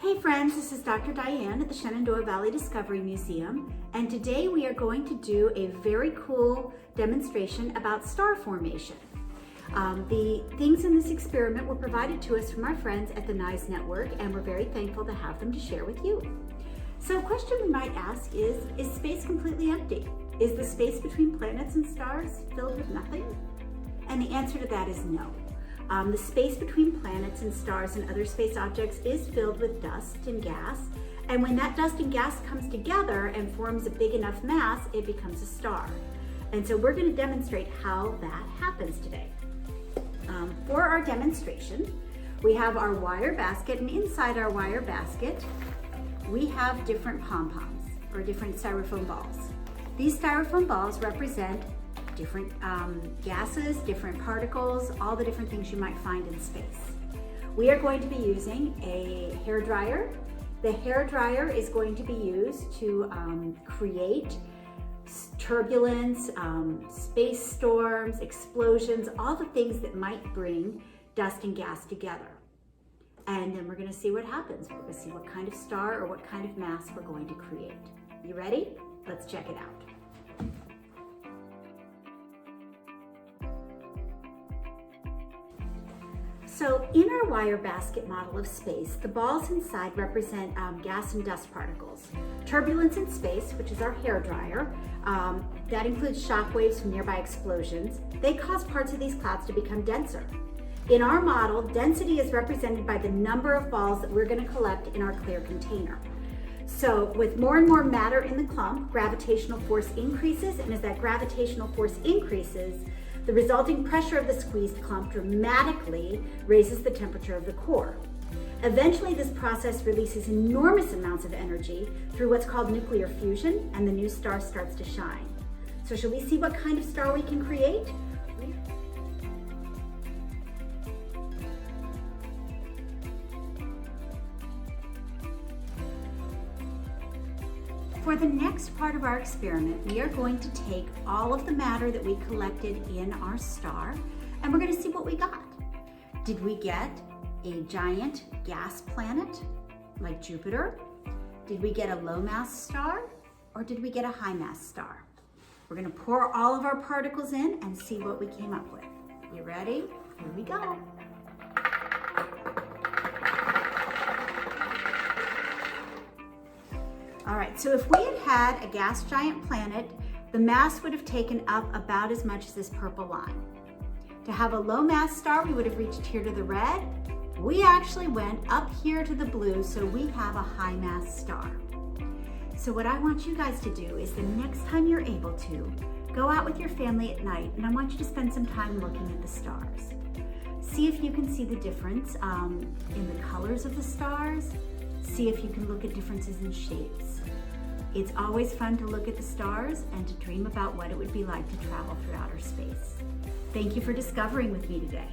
Hey friends, this is Dr. Diane at the Shenandoah Valley Discovery Museum, and today we are going to do a very cool demonstration about star formation. The things in this experiment were provided to us from our friends at the NISENet, and we're very thankful to have them to share with you. So a question we might ask is space completely empty? Is the space between planets and stars filled with nothing? And the answer to that is no. The space between planets and stars and other space objects is filled with dust and gas, and when that dust and gas comes together and forms a big enough mass, it becomes a star. And so we're going to demonstrate how that happens today. For our demonstration, we have our wire basket, and inside our wire basket, we have different pom-poms, or different styrofoam balls. These styrofoam balls represent different gases, different particles, all the different things you might find in space. We are going to be using a hair dryer. The hair dryer is going to be used to create turbulence, space storms, explosions, all the things that might bring dust and gas together. And then we're going to see what happens. We're going to see what kind of star or what kind of mass we're going to create. You ready? Let's check it out. So in our wire basket model of space, the balls inside represent gas and dust particles. Turbulence in space, which is our hair dryer, that includes shock waves from nearby explosions. They cause parts of these clouds to become denser. In our model, density is represented by the number of balls that we're going to collect in our clear container. So with more and more matter in the clump, gravitational force increases, and as that gravitational force increases, the resulting pressure of the squeezed clump dramatically raises the temperature of the core. Eventually, this process releases enormous amounts of energy through what's called nuclear fusion, and the new star starts to shine. So shall we see what kind of star we can create? For the next part of our experiment, we are going to take all of the matter that we collected in our star, and we're going to see what we got. Did we get a giant gas planet like Jupiter? Did we get a low mass star? Or did we get a high mass star? We're going to pour all of our particles in and see what we came up with. You ready? Here we go. All right, so if we had had a gas giant planet, the mass would have taken up about as much as this purple line. To have a low mass star, we would have reached here to the red. We actually went up here to the blue, so we have a high mass star. So what I want you guys to do is the next time you're able to, go out with your family at night, and I want you to spend some time looking at the stars. See if you can see the difference in the colors of the stars. See if you can look at differences in shapes. It's always fun to look at the stars and to dream about what it would be like to travel through outer space. Thank you for discovering with me today.